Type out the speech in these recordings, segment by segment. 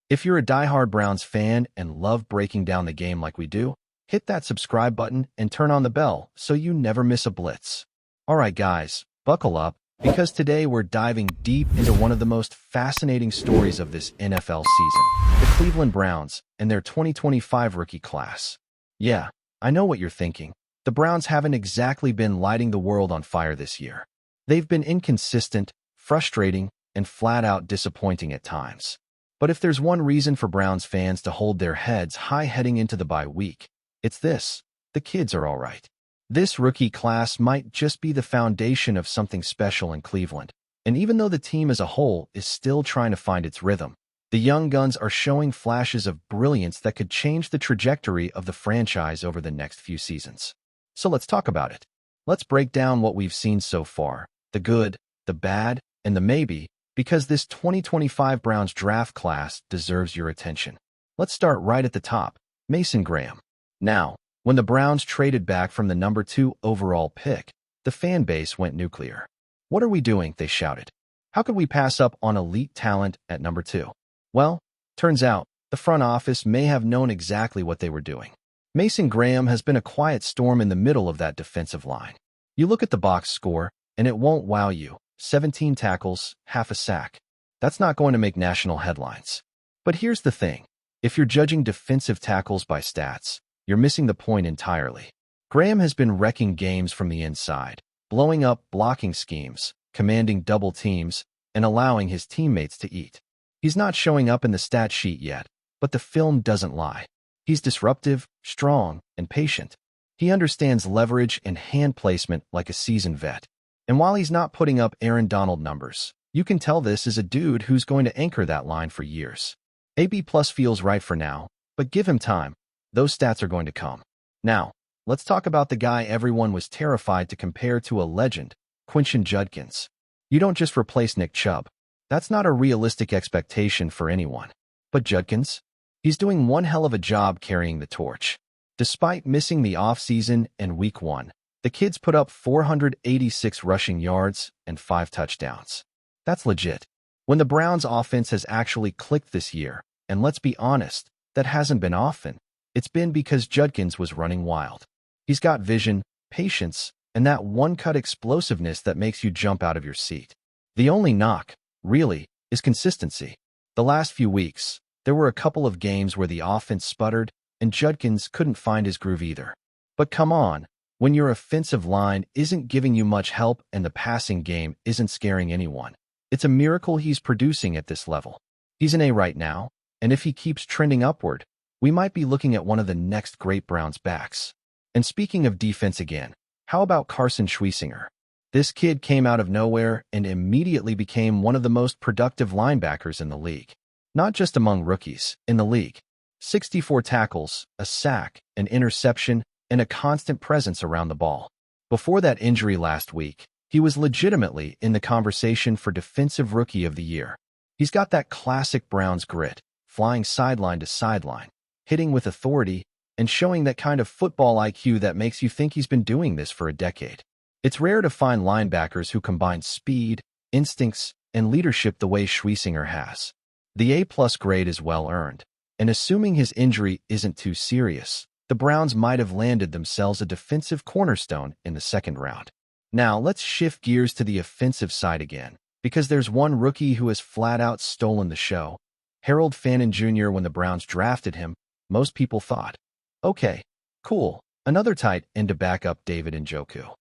If you're a diehard Browns fan and love breaking down the game like we do, hit that subscribe button and turn on the bell so you never miss a blitz. Alright guys, buckle up, because today we're diving deep into one of the most fascinating stories of this NFL season, the Cleveland Browns and their 2025 rookie class. Yeah, I know what you're thinking. The Browns haven't exactly been lighting the world on fire this year. They've been inconsistent, frustrating, and flat-out disappointing at times. But if there's one reason for Browns fans to hold their heads high heading into the bye week, it's this: the kids are all right. This rookie class might just be the foundation of something special in Cleveland, and even though the team as a whole is still trying to find its rhythm, the young guns are showing flashes of brilliance that could change the trajectory of the franchise over the next few seasons. So let's talk about it. Let's break down what we've seen so far, the good, the bad, and the maybe, because this 2025 Browns draft class deserves your attention. Let's start right at the top, Mason Graham. Now, when the Browns traded back from the number 2 overall pick, the fan base went nuclear. "What are we doing?" they shouted. "How could we pass up on elite talent at number 2? Well, turns out, the front office may have known exactly what they were doing. Mason Graham has been a quiet storm in the middle of that defensive line. You look at the box score, and it won't wow you. 17 tackles, half a sack. That's not going to make national headlines. But here's the thing. If you're judging defensive tackles by stats, you're missing the point entirely. Graham has been wrecking games from the inside, blowing up blocking schemes, commanding double teams, and allowing his teammates to eat. He's not showing up in the stat sheet yet, but the film doesn't lie. He's disruptive, strong, and patient. He understands leverage and hand placement like a seasoned vet. And while he's not putting up Aaron Donald numbers, you can tell this is a dude who's going to anchor that line for years. AB+ feels right for now, but give him time. Those stats are going to come. Now, let's talk about the guy everyone was terrified to compare to a legend, Quinshon Judkins. You don't just replace Nick Chubb. That's not a realistic expectation for anyone. But Judkins? He's doing one hell of a job carrying the torch. Despite missing the offseason and Week 1, the kids put up 486 rushing yards and 5 touchdowns. That's legit. When the Browns offense has actually clicked this year, and let's be honest, that hasn't been often, it's been because Judkins was running wild. He's got vision, patience, and that one-cut explosiveness that makes you jump out of your seat. The only knock, really, is consistency. The last few weeks, there were a couple of games where the offense sputtered, and Judkins couldn't find his groove either. But come on. When your offensive line isn't giving you much help and the passing game isn't scaring anyone, it's a miracle he's producing at this level. He's an A right now, and if he keeps trending upward, we might be looking at one of the next great Browns backs. And speaking of defense again, how about Carson Schweissinger? This kid came out of nowhere and immediately became one of the most productive linebackers in the league. Not just among rookies, in the league. 64 tackles, a sack, an interception, and a constant presence around the ball. Before that injury last week, he was legitimately in the conversation for Defensive Rookie of the Year. He's got that classic Browns grit, flying sideline to sideline, hitting with authority, and showing that kind of football IQ that makes you think he's been doing this for a decade. It's rare to find linebackers who combine speed, instincts, and leadership the way Schweissinger has. The A+ grade is well earned, and assuming his injury isn't too serious, the Browns might have landed themselves a defensive cornerstone in the second round. Now, let's shift gears to the offensive side again, because there's one rookie who has flat-out stolen the show. Harold Fannin Jr. When the Browns drafted him, most people thought, okay, cool, another tight end to back up David Njoku.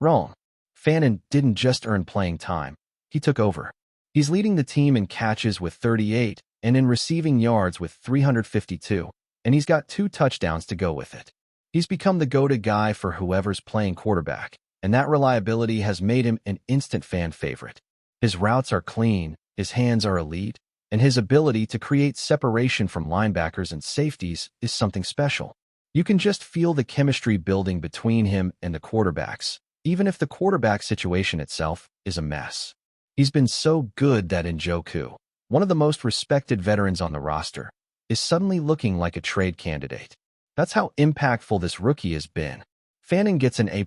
Wrong. Fannin didn't just earn playing time, he took over. He's leading the team in catches with 38 and in receiving yards with 352. And he's got 2 touchdowns to go with it. He's become the go-to guy for whoever's playing quarterback, and that reliability has made him an instant fan favorite. His routes are clean, his hands are elite, and his ability to create separation from linebackers and safeties is something special. You can just feel the chemistry building between him and the quarterbacks, even if the quarterback situation itself is a mess. He's been so good that Njoku, one of the most respected veterans on the roster, is suddenly looking like a trade candidate. That's how impactful this rookie has been. Fannin gets an A+,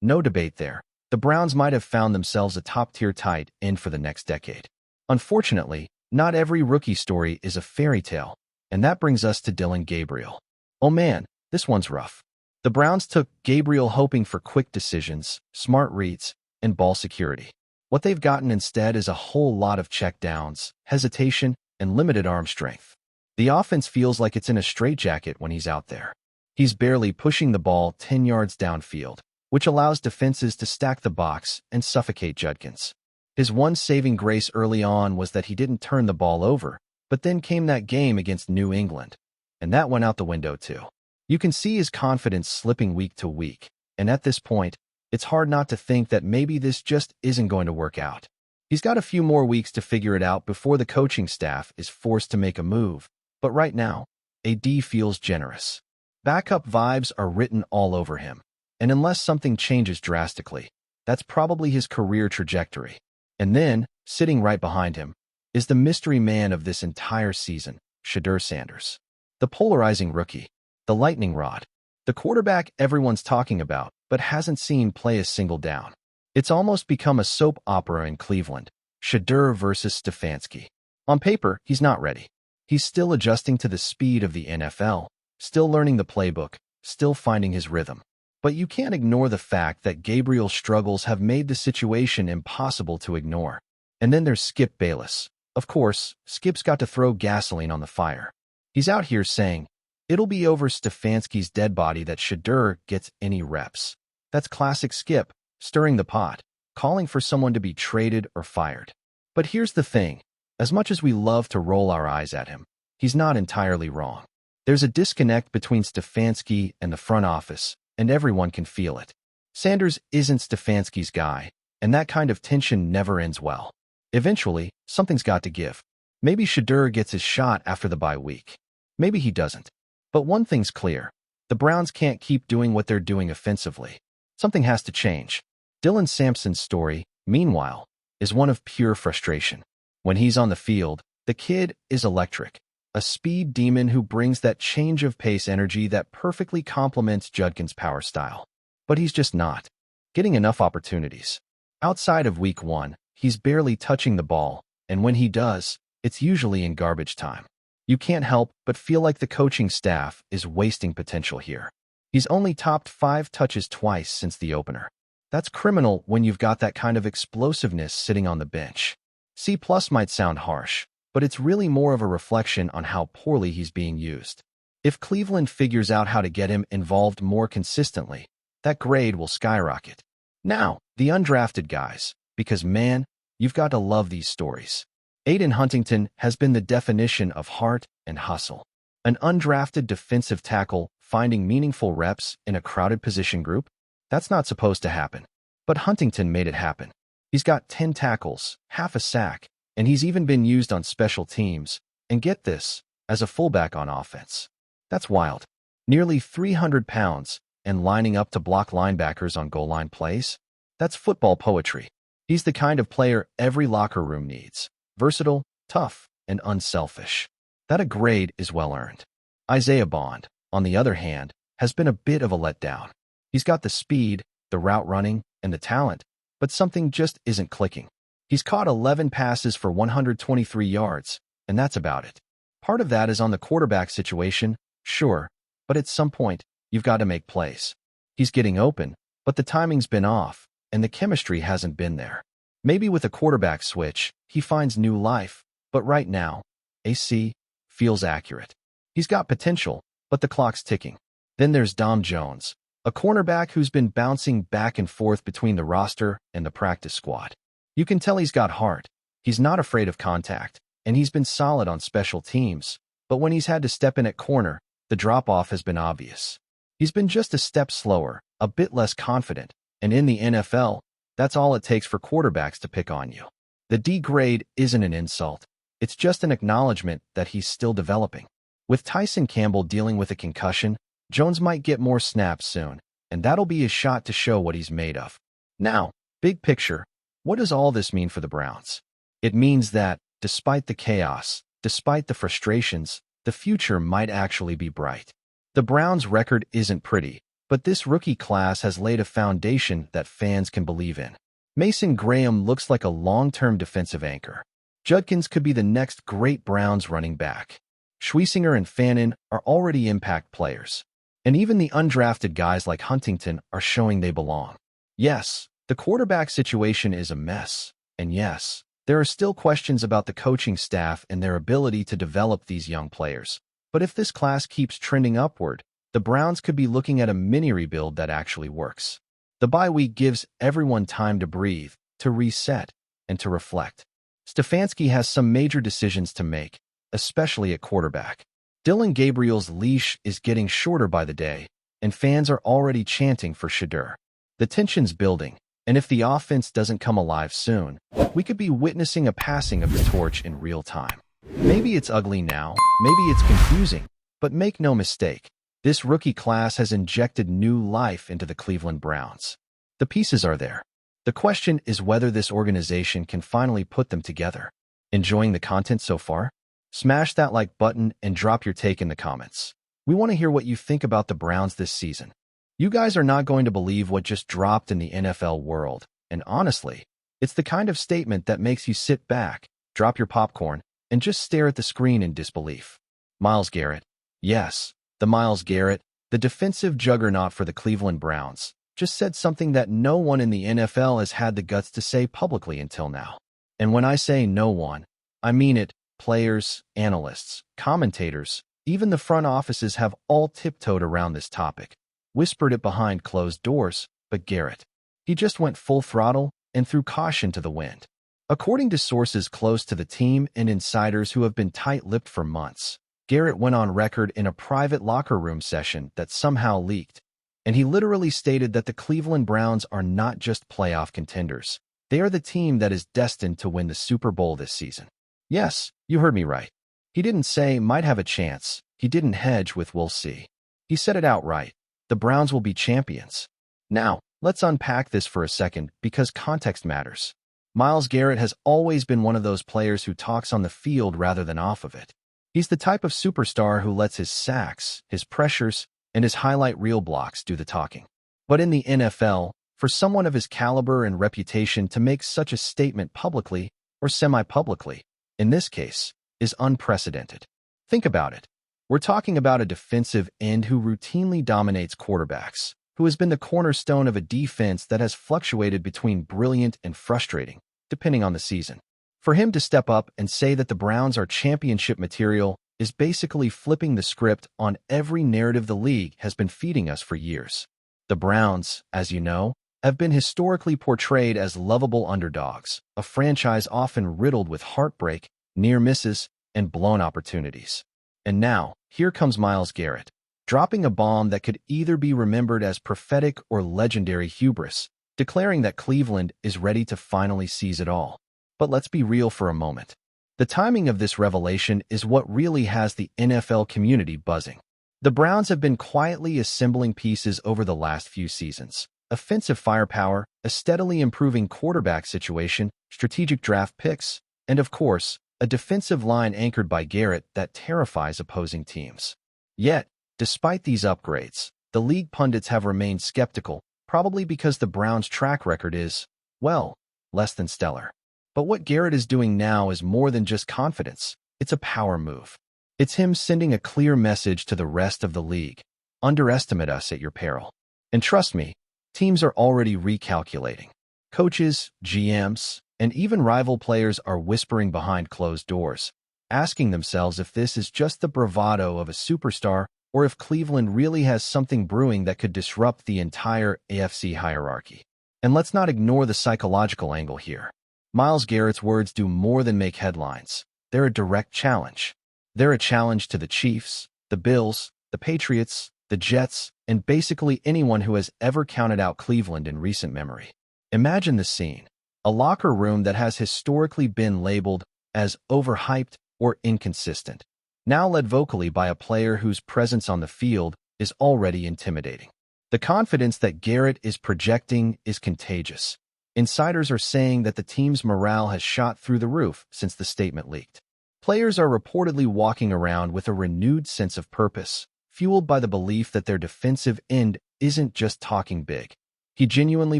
no debate there. The Browns might have found themselves a top-tier tight end for the next decade. Unfortunately, not every rookie story is a fairy tale, and that brings us to Dillon Gabriel. Oh man, this one's rough. The Browns took Gabriel hoping for quick decisions, smart reads, and ball security. What they've gotten instead is a whole lot of checkdowns, hesitation, and limited arm strength. The offense feels like it's in a straitjacket when he's out there. He's barely pushing the ball 10 yards downfield, which allows defenses to stack the box and suffocate Judkins. His one saving grace early on was that he didn't turn the ball over, but then came that game against New England, and that went out the window too. You can see his confidence slipping week to week, and at this point, it's hard not to think that maybe this just isn't going to work out. He's got a few more weeks to figure it out before the coaching staff is forced to make a move, but right now, AD feels generous. Backup vibes are written all over him, and unless something changes drastically, that's probably his career trajectory. And then, sitting right behind him, is the mystery man of this entire season, Shedeur Sanders. The polarizing rookie, the lightning rod, the quarterback everyone's talking about but hasn't seen play a single down. It's almost become a soap opera in Cleveland, Shedeur versus Stefanski. On paper, he's not ready. He's still adjusting to the speed of the NFL, still learning the playbook, still finding his rhythm. But you can't ignore the fact that Gabriel's struggles have made the situation impossible to ignore. And then there's Skip Bayless. Of course, Skip's got to throw gasoline on the fire. He's out here saying, "It'll be over Stefanski's dead body that Shedeur gets any reps." That's classic Skip, stirring the pot, calling for someone to be traded or fired. But here's the thing. As much as we love to roll our eyes at him, he's not entirely wrong. There's a disconnect between Stefanski and the front office, and everyone can feel it. Sanders isn't Stefanski's guy, and that kind of tension never ends well. Eventually, something's got to give. Maybe Shedeur gets his shot after the bye week. Maybe he doesn't. But one thing's clear. The Browns can't keep doing what they're doing offensively. Something has to change. Dylan Sampson's story, meanwhile, is one of pure frustration. When he's on the field, the kid is electric. A speed demon who brings that change of pace energy that perfectly complements Judkins' power style. But he's just not getting enough opportunities. Outside of week 1, he's barely touching the ball, and when he does, it's usually in garbage time. You can't help but feel like the coaching staff is wasting potential here. He's only topped 5 touches twice since the opener. That's criminal when you've got that kind of explosiveness sitting on the bench. C+ might sound harsh, but it's really more of a reflection on how poorly he's being used. If Cleveland figures out how to get him involved more consistently, that grade will skyrocket. Now, the undrafted guys, because man, you've got to love these stories. Aiden Huntington has been the definition of heart and hustle. An undrafted defensive tackle finding meaningful reps in a crowded position group? That's not supposed to happen. But Huntington made it happen. He's got 10 tackles, half a sack, and he's even been used on special teams, and get this, as a fullback on offense. That's wild. Nearly 300 pounds, and lining up to block linebackers on goal line plays? That's football poetry. He's the kind of player every locker room needs. Versatile, tough, and unselfish. That a grade is well earned. Isaiah Bond, on the other hand, has been a bit of a letdown. He's got the speed, the route running, and the talent, but something just isn't clicking. He's caught 11 passes for 123 yards, and that's about it. Part of that is on the quarterback situation, sure, but at some point, you've got to make plays. He's getting open, but the timing's been off, and the chemistry hasn't been there. Maybe with a quarterback switch, he finds new life, but right now, AC feels accurate. He's got potential, but the clock's ticking. Then there's Dom Jones, a cornerback who's been bouncing back and forth between the roster and the practice squad. You can tell he's got heart. He's not afraid of contact, and he's been solid on special teams, but when he's had to step in at corner, the drop-off has been obvious. He's been just a step slower, a bit less confident, and in the NFL, that's all it takes for quarterbacks to pick on you. The D grade isn't an insult. It's just an acknowledgement that he's still developing. With Tyson Campbell dealing with a concussion, Jones might get more snaps soon, and that'll be his shot to show what he's made of. Now, big picture, what does all this mean for the Browns? It means that, despite the chaos, despite the frustrations, the future might actually be bright. The Browns' record isn't pretty, but this rookie class has laid a foundation that fans can believe in. Mason Graham looks like a long-term defensive anchor. Judkins could be the next great Browns running back. Schweissinger and Fannin are already impact players. And even the undrafted guys like Huntington are showing they belong. Yes, the quarterback situation is a mess. And yes, there are still questions about the coaching staff and their ability to develop these young players. But if this class keeps trending upward, the Browns could be looking at a mini rebuild that actually works. The bye week gives everyone time to breathe, to reset, and to reflect. Stefanski has some major decisions to make, especially at quarterback. Dylan Gabriel's leash is getting shorter by the day, and fans are already chanting for Shadur. The tension's building, and if the offense doesn't come alive soon, we could be witnessing a passing of the torch in real time. Maybe it's ugly now, maybe it's confusing, but make no mistake, this rookie class has injected new life into the Cleveland Browns. The pieces are there. The question is whether this organization can finally put them together. Enjoying the content so far? Smash that like button and drop your take in the comments. We want to hear what you think about the Browns this season. You guys are not going to believe what just dropped in the NFL world, and honestly, it's the kind of statement that makes you sit back, drop your popcorn, and just stare at the screen in disbelief. Myles Garrett. Yes, the Myles Garrett, the defensive juggernaut for the Cleveland Browns, just said something that no one in the NFL has had the guts to say publicly until now. And when I say no one, I mean it. Players, analysts, commentators, even the front offices have all tiptoed around this topic, whispered it behind closed doors, but Garrett, he just went full throttle and threw caution to the wind. According to sources close to the team and insiders who have been tight-lipped for months, Garrett went on record in a private locker room session that somehow leaked, and he literally stated that the Cleveland Browns are not just playoff contenders. They are the team that is destined to win the Super Bowl this season. Yes, you heard me right. He didn't say might have a chance. He didn't hedge with we'll see. He said it outright. The Browns will be champions. Now, let's unpack this for a second because context matters. Myles Garrett has always been one of those players who talks on the field rather than off of it. He's the type of superstar who lets his sacks, his pressures, and his highlight reel blocks do the talking. But in the NFL, for someone of his caliber and reputation to make such a statement publicly or semi-publicly, in this case, is unprecedented. Think about it. We're talking about a defensive end who routinely dominates quarterbacks, who has been the cornerstone of a defense that has fluctuated between brilliant and frustrating, depending on the season. For him to step up and say that the Browns are championship material is basically flipping the script on every narrative the league has been feeding us for years. The Browns, as you know, have been historically portrayed as lovable underdogs, a franchise often riddled with heartbreak, near misses, and blown opportunities. And now, here comes Myles Garrett, dropping a bomb that could either be remembered as prophetic or legendary hubris, declaring that Cleveland is ready to finally seize it all. But let's be real for a moment. The timing of this revelation is what really has the NFL community buzzing. The Browns have been quietly assembling pieces over the last few seasons. Offensive firepower, a steadily improving quarterback situation, strategic draft picks, and of course, a defensive line anchored by Garrett that terrifies opposing teams. Yet, despite these upgrades, the league pundits have remained skeptical, probably because the Browns' track record is, well, less than stellar. But what Garrett is doing now is more than just confidence. It's a power move. It's him sending a clear message to the rest of the league. Underestimate us at your peril. And trust me, teams are already recalculating. Coaches, GMs, and even rival players are whispering behind closed doors, asking themselves if this is just the bravado of a superstar or if Cleveland really has something brewing that could disrupt the entire AFC hierarchy. And let's not ignore the psychological angle here. Myles Garrett's words do more than make headlines. They're a direct challenge. They're a challenge to the Chiefs, the Bills, the Patriots, the Jets, and basically anyone who has ever counted out Cleveland in recent memory. Imagine the scene. A locker room that has historically been labeled as overhyped or inconsistent, now led vocally by a player whose presence on the field is already intimidating. The confidence that Garrett is projecting is contagious. Insiders are saying that the team's morale has shot through the roof since the statement leaked. Players are reportedly walking around with a renewed sense of purpose, fueled by the belief that their defensive end isn't just talking big. He genuinely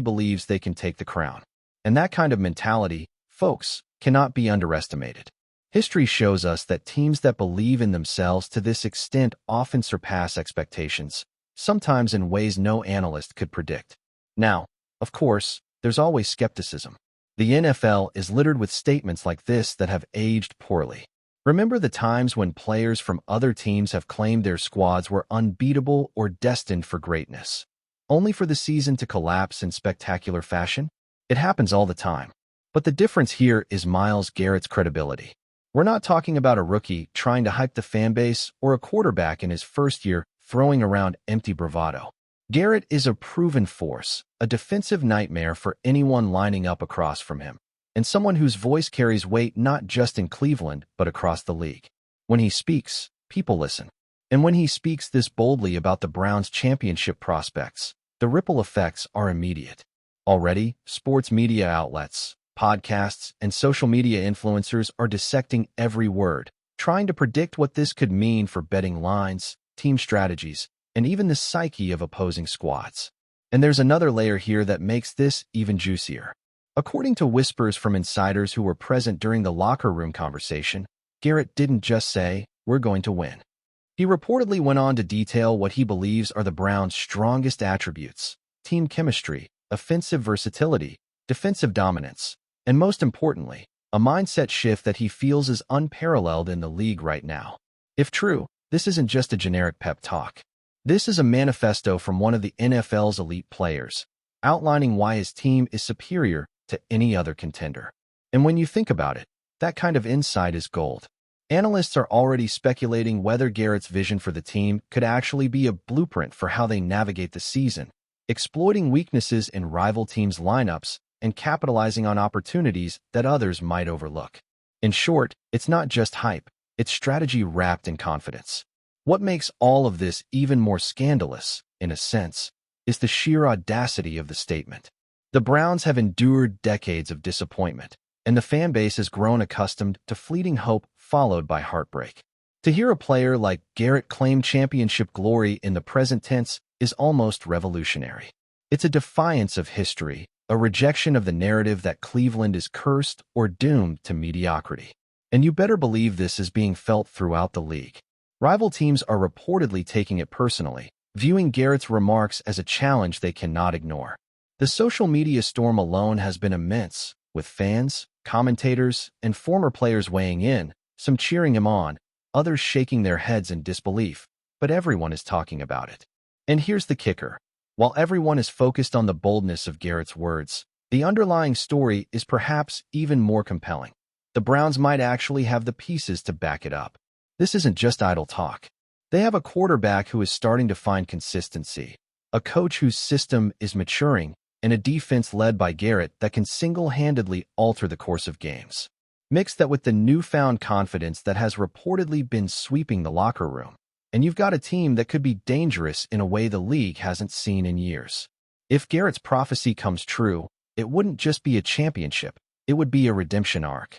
believes they can take the crown. And that kind of mentality, folks, cannot be underestimated. History shows us that teams that believe in themselves to this extent often surpass expectations, sometimes in ways no analyst could predict. Now, of course, there's always skepticism. The NFL is littered with statements like this that have aged poorly. Remember the times when players from other teams have claimed their squads were unbeatable or destined for greatness, only for the season to collapse in spectacular fashion? It happens all the time. But the difference here is Myles Garrett's credibility. We're not talking about a rookie trying to hype the fanbase or a quarterback in his first year throwing around empty bravado. Garrett is a proven force, a defensive nightmare for anyone lining up across from him, and someone whose voice carries weight not just in Cleveland but across the league. When he speaks, people listen. And when he speaks this boldly about the Browns' championship prospects, the ripple effects are immediate. Already, sports media outlets, podcasts, and social media influencers are dissecting every word, trying to predict what this could mean for betting lines, team strategies, and even the psyche of opposing squads. And there's another layer here that makes this even juicier. According to whispers from insiders who were present during the locker room conversation, Garrett didn't just say, "We're going to win." He reportedly went on to detail what he believes are the Browns' strongest attributes: team chemistry, offensive versatility, defensive dominance, and most importantly, a mindset shift that he feels is unparalleled in the league right now. If true, this isn't just a generic pep talk. This is a manifesto from one of the NFL's elite players, outlining why his team is superior to any other contender. And when you think about it, that kind of insight is gold. Analysts are already speculating whether Garrett's vision for the team could actually be a blueprint for how they navigate the season, exploiting weaknesses in rival teams' lineups and capitalizing on opportunities that others might overlook. In short, it's not just hype, it's strategy wrapped in confidence. What makes all of this even more scandalous, in a sense, is the sheer audacity of the statement. The Browns have endured decades of disappointment, and the fan base has grown accustomed to fleeting hope followed by heartbreak. To hear a player like Garrett claim championship glory in the present tense is almost revolutionary. It's a defiance of history, a rejection of the narrative that Cleveland is cursed or doomed to mediocrity. And you better believe this is being felt throughout the league. Rival teams are reportedly taking it personally, viewing Garrett's remarks as a challenge they cannot ignore. The social media storm alone has been immense, with fans, commentators, and former players weighing in, some cheering him on, others shaking their heads in disbelief, but everyone is talking about it. And here's the kicker. While everyone is focused on the boldness of Garrett's words, the underlying story is perhaps even more compelling. The Browns might actually have the pieces to back it up. This isn't just idle talk. They have a quarterback who is starting to find consistency, a coach whose system is maturing, and a defense led by Garrett that can single-handedly alter the course of games. Mix that with the newfound confidence that has reportedly been sweeping the locker room, and you've got a team that could be dangerous in a way the league hasn't seen in years. If Garrett's prophecy comes true, it wouldn't just be a championship, it would be a redemption arc.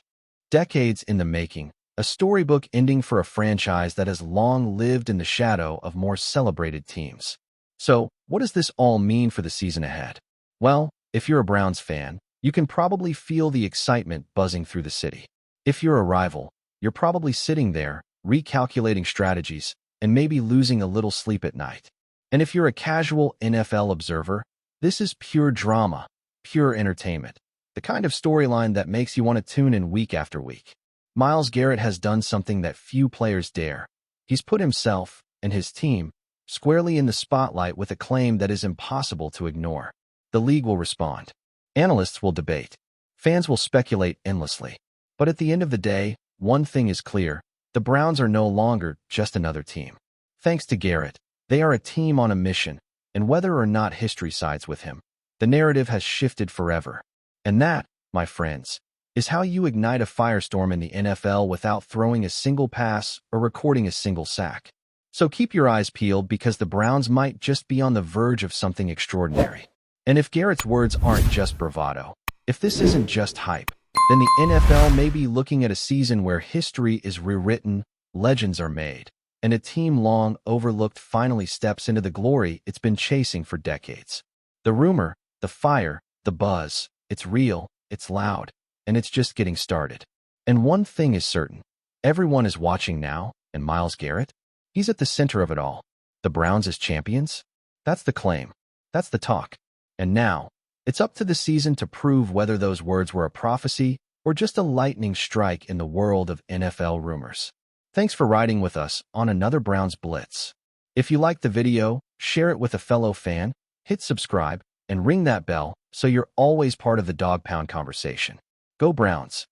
Decades in the making, a storybook ending for a franchise that has long lived in the shadow of more celebrated teams. So, what does this all mean for the season ahead? Well, if you're a Browns fan, you can probably feel the excitement buzzing through the city. If you're a rival, you're probably sitting there, recalculating strategies, and maybe losing a little sleep at night. And if you're a casual NFL observer, this is pure drama, pure entertainment, the kind of storyline that makes you want to tune in week after week. Myles Garrett has done something that few players dare. He's put himself, and his team, squarely in the spotlight with a claim that is impossible to ignore. The league will respond. Analysts will debate. Fans will speculate endlessly. But at the end of the day, one thing is clear. The Browns are no longer just another team. Thanks to Garrett, they are a team on a mission, and whether or not history sides with him, the narrative has shifted forever. And that, my friends, is how you ignite a firestorm in the NFL without throwing a single pass or recording a single sack. So keep your eyes peeled because the Browns might just be on the verge of something extraordinary. And if Garrett's words aren't just bravado, if this isn't just hype, then the NFL may be looking at a season where history is rewritten, legends are made, and a team long overlooked finally steps into the glory it's been chasing for decades. The rumor, the fire, the buzz, it's real, it's loud, and it's just getting started. And one thing is certain. Everyone is watching now, and Myles Garrett? He's at the center of it all. The Browns as champions? That's the claim. That's the talk. And now, it's up to the season to prove whether those words were a prophecy or just a lightning strike in the world of NFL rumors. Thanks for riding with us on another Browns Blitz. If you liked the video, share it with a fellow fan, hit subscribe, and ring that bell so you're always part of the Dawg Pound conversation. Go Browns!